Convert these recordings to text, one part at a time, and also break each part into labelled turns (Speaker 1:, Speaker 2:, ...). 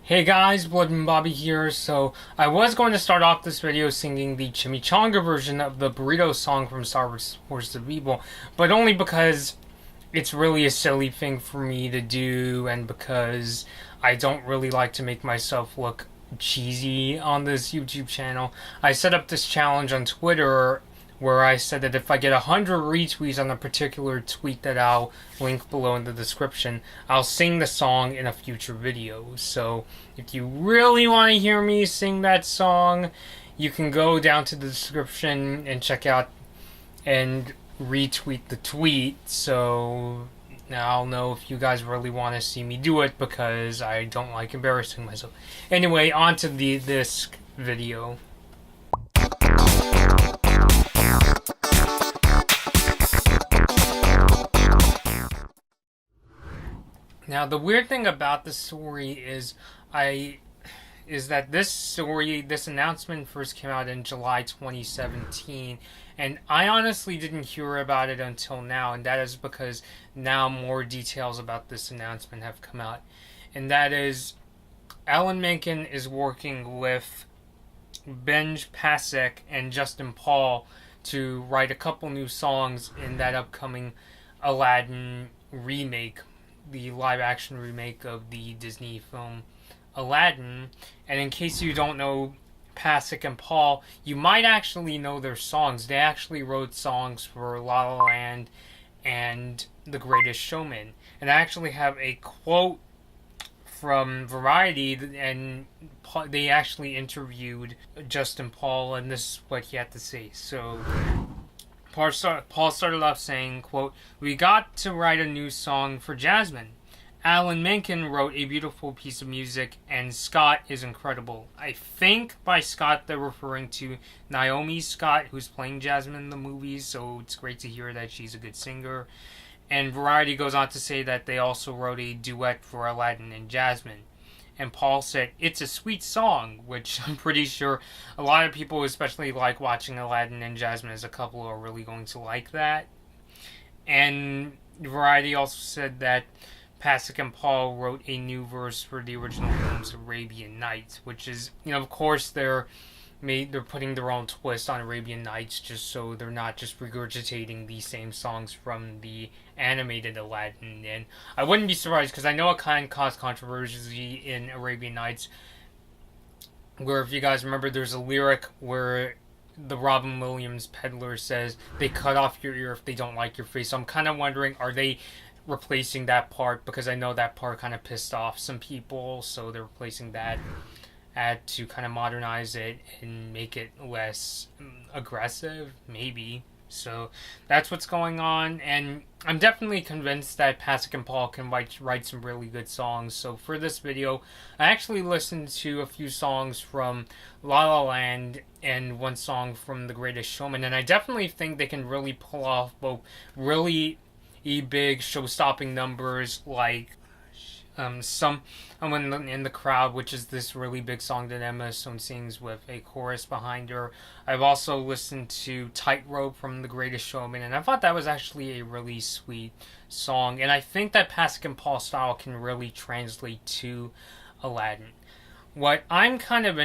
Speaker 1: Hey guys, Blood and Bobby here. So I was going to start off this video singing the chimichanga version of the burrito song from Star Wars The People, but only because it's really a silly thing for me to do and because I don't really like to make myself look cheesy on this YouTube channel. I set up this challenge on Twitter where I said that if I get 100 retweets on a particular tweet that I'll link below in the description, I'll sing the song in a future video. So if you really want to hear me sing that song, you can go down to the description and check out and retweet the tweet. So now I'll know if you guys really want to see me do it because I don't like embarrassing myself. Anyway, on to this video. Now, the weird thing about this story is that this announcement first came out in July 2017, and I honestly didn't hear about it until now, and that is because now more details about this announcement have come out. And that is, Alan Menken is working with Benj, Pasek, and Justin Paul to write a couple new songs in that upcoming Aladdin remake, the live-action remake of the Disney film Aladdin. And in case you don't know Pasek and Paul, you might actually know their songs. They actually wrote songs for La La Land and The Greatest Showman. And I actually have a quote from Variety, and they actually interviewed Justin Paul, and this is what he had to say. So Paul started off saying, quote, "We got to write a new song for Jasmine. Alan Menken wrote a beautiful piece of music, and Scott is incredible." I think by Scott they're referring to Naomi Scott, who's playing Jasmine in the movies, so it's great to hear that she's a good singer. And Variety goes on to say that they also wrote a duet for Aladdin and Jasmine. And Paul said, "It's a sweet song," which I'm pretty sure a lot of people, especially like watching Aladdin and Jasmine as a couple, are really going to like that. And Variety also said that Pasek and Paul wrote a new verse for the original film's Arabian Nights, which is, of course they're putting their own twist on Arabian Nights just so they're not just regurgitating the same songs from the animated Aladdin. And I wouldn't be surprised because I know it kind of caused controversy in Arabian Nights, where, if you guys remember, there's a lyric where the Robin Williams peddler says they cut off your ear if they don't like your face. So I'm kind of wondering, are they replacing that part? Because I know that part kind of pissed off some people, so they're replacing that to kind of modernize it and make it less aggressive, maybe. So that's what's going on, and I'm definitely convinced that Pasek and Paul can write some really good songs. So for this video, I actually listened to a few songs from La La Land and one song from The Greatest Showman, and I definitely think they can really pull off both really big show-stopping numbers like Someone in the Crowd, which is this really big song that Emma Stone sings with a chorus behind her. I've also listened to Tightrope from The Greatest Showman, and I thought that was actually a really sweet song. And I think that Pasek and Paul style can really translate to Aladdin. What I'm kind of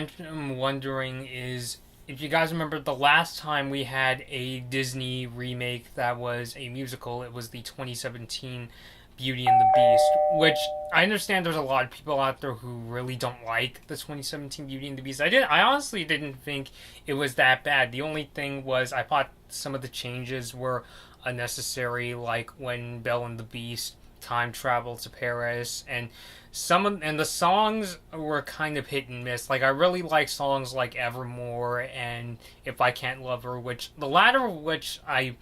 Speaker 1: wondering is, if you guys remember, the last time we had a Disney remake that was a musical, it was the 2017 Beauty and the Beast, which I understand there's a lot of people out there who really don't like the 2017 Beauty and the Beast. I honestly didn't think it was that bad. The only thing was I thought some of the changes were unnecessary, like when Belle and the Beast time travel to Paris, and the songs were kind of hit and miss. Like, I really like songs like Evermore and If I Can't Love Her, which the latter of which I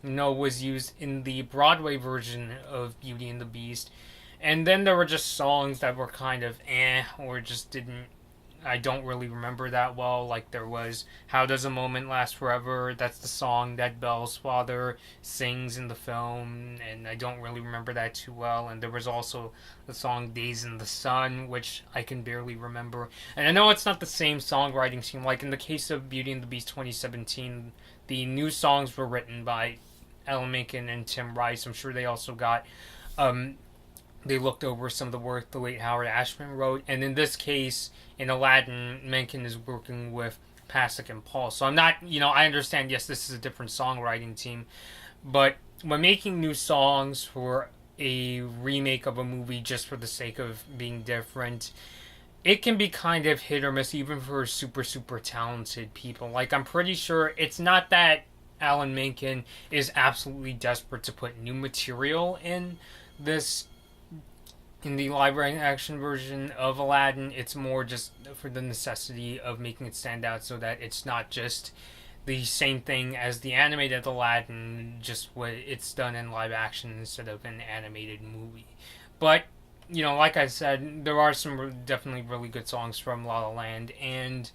Speaker 1: was used in the Broadway version of Beauty and the Beast. And then there were just songs that were kind of or just I don't really remember that well. Like, there was How Does a Moment Last Forever? That's the song that Belle's father sings in the film, and I don't really remember that too well. And there was also the song Days in the Sun, which I can barely remember. And I know it's not the same songwriting team. Like, in the case of Beauty and the Beast 2017, the new songs were written by Alan Menken and Tim Rice. I'm sure they also got they looked over some of the work the late Howard Ashman wrote, and in this case, in Aladdin, Menken is working with Pasek and Paul. So I'm not, I understand. Yes, this is a different songwriting team, but when making new songs for a remake of a movie just for the sake of being different, it can be kind of hit or miss even for super super talented people. Like, I'm pretty sure it's not that Alan Menken is absolutely desperate to put new material this in the live action version of Aladdin. It's more just for the necessity of making it stand out so that it's not just the same thing as the animated Aladdin, just what it's done in live action instead of an animated movie. But, like I said, there are some definitely really good songs from La La Land and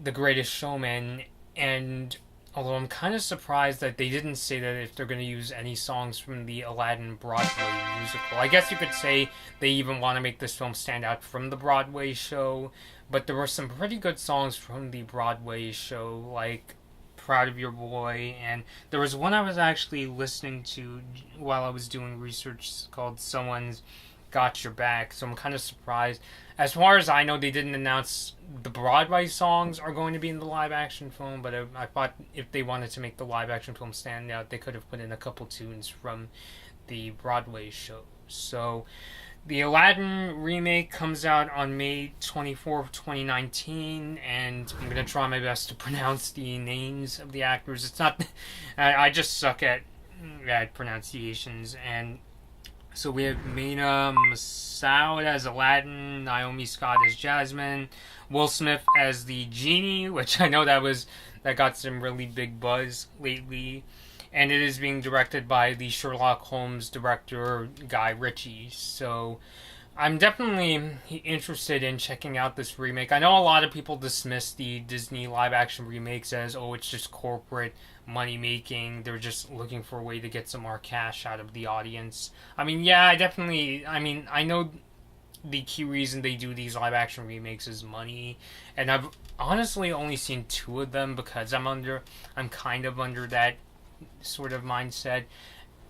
Speaker 1: The Greatest Showman, and although I'm kind of surprised that they didn't say that if they're going to use any songs from the Aladdin Broadway musical. I guess you could say they even want to make this film stand out from the Broadway show, but there were some pretty good songs from the Broadway show, like Proud of Your Boy, and there was one I was actually listening to while I was doing research called Someone's Got Your Back, so I'm kind of surprised. As far as I know, they didn't announce the Broadway songs are going to be in the live action film, but I thought if they wanted to make the live action film stand out, they could have put in a couple tunes from the Broadway show. So, the Aladdin remake comes out on May 24th, 2019, and I'm going to try my best to pronounce the names of the actors. It's not... I just suck at pronunciations, and so we have Mena Massoud as Aladdin, Naomi Scott as Jasmine, Will Smith as the genie, which I know that got some really big buzz lately, and it is being directed by the Sherlock Holmes director Guy Ritchie. So I'm definitely interested in checking out this remake. I know a lot of people dismiss the Disney live action remakes as, oh, it's just corporate money making. They're just looking for a way to get some more cash out of the audience. I mean, yeah, I know the key reason they do these live action remakes is money, and I've honestly only seen two of them because I'm kind of under that sort of mindset.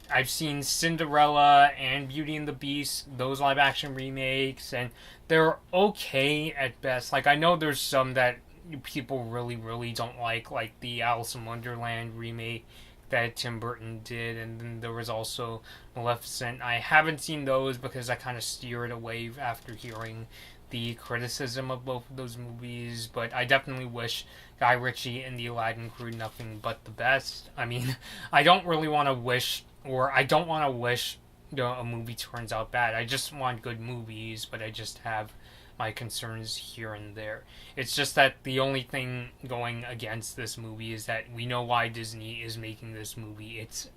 Speaker 1: I've seen Cinderella and Beauty and the Beast, those live action remakes, and they're okay at best. Like, I know there's some that people really, really don't like the Alice in Wonderland remake that Tim Burton did, and then there was also Maleficent. I haven't seen those because I kind of steered away after hearing the criticism of both of those movies, but I definitely wish Guy Ritchie and the Aladdin crew nothing but the best. I mean, I don't really want to wish, or I don't want to wish a movie turns out bad. I just want good movies, but I just have my concerns here and there. It's just that the only thing going against this movie is that we know why Disney is making this movie. It's,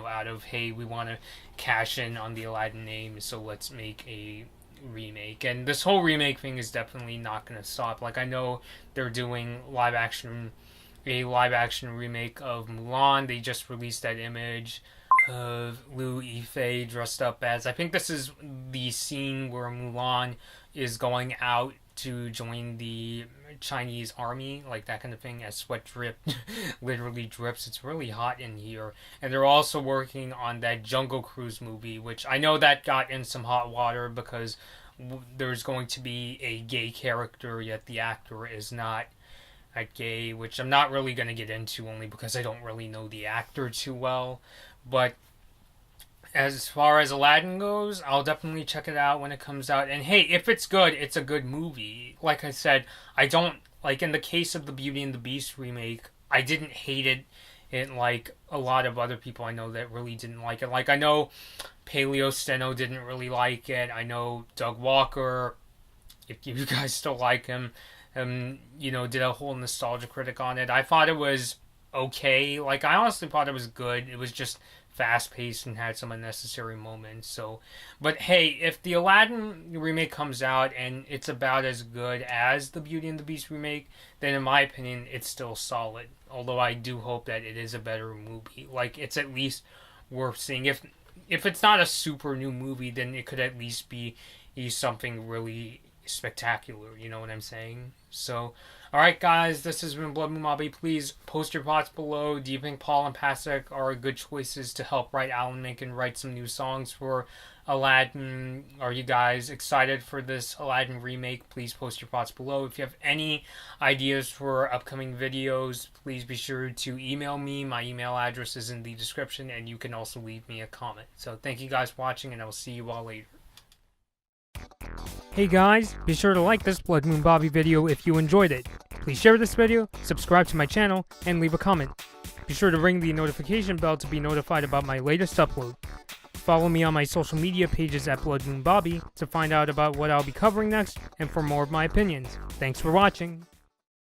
Speaker 1: out of, hey, we want to cash in on the Aladdin name, so let's make a remake. And this whole remake thing is definitely not going to stop. Like, I know they're doing a live action remake of Mulan. They just released that image of Liu Yifei dressed up as, I think this is the scene where Mulan is going out to join the Chinese army, like that kind of thing, as sweat drip literally drips. It's really hot in here. And they're also working on that Jungle Cruise movie, which I know that got in some hot water because there's going to be a gay character, yet the actor is not gay, which I'm not really going to get into only because I don't really know the actor too well. But as far as Aladdin goes, I'll definitely check it out when it comes out. And hey, if it's good, it's a good movie. Like I said, I don't, like in the case of the Beauty and the Beast remake, I didn't hate it. Like a lot of other people I know that really didn't like it. Like, I know Paleo Steno didn't really like it. I know Doug Walker, if you guys still like him, did a whole nostalgia critic on it. I thought it was okay. Like, I honestly thought it was good. It was just fast-paced and had some unnecessary moments. So, but hey, if the Aladdin remake comes out and it's about as good as the Beauty and the Beast remake, then in my opinion, it's still solid. Although I do hope that it is a better movie. Like, it's at least worth seeing. If it's not a super new movie, then it could at least be something really spectacular. You know what I'm saying? So, alright guys, this has been Blood Moon Mobby. Please post your thoughts below. Do you think Paul and Pasek are good choices to help Alan Menken write some new songs for Aladdin. Are you guys excited for this Aladdin remake? Please post your thoughts below. If you have any ideas for upcoming videos, please be sure to email me. My email address is in the description, and you can also leave me a comment. So thank you guys for watching, and I will see you all later. Hey guys, be sure to like this Blood Moon Bobby video if you enjoyed it. Please share this video, subscribe to my channel, and leave a comment. Be sure to ring the notification bell to be notified about my latest upload. Follow me on my social media pages at Blood Moon Bobby to find out about what I'll be covering next and for more of my opinions. Thanks for watching.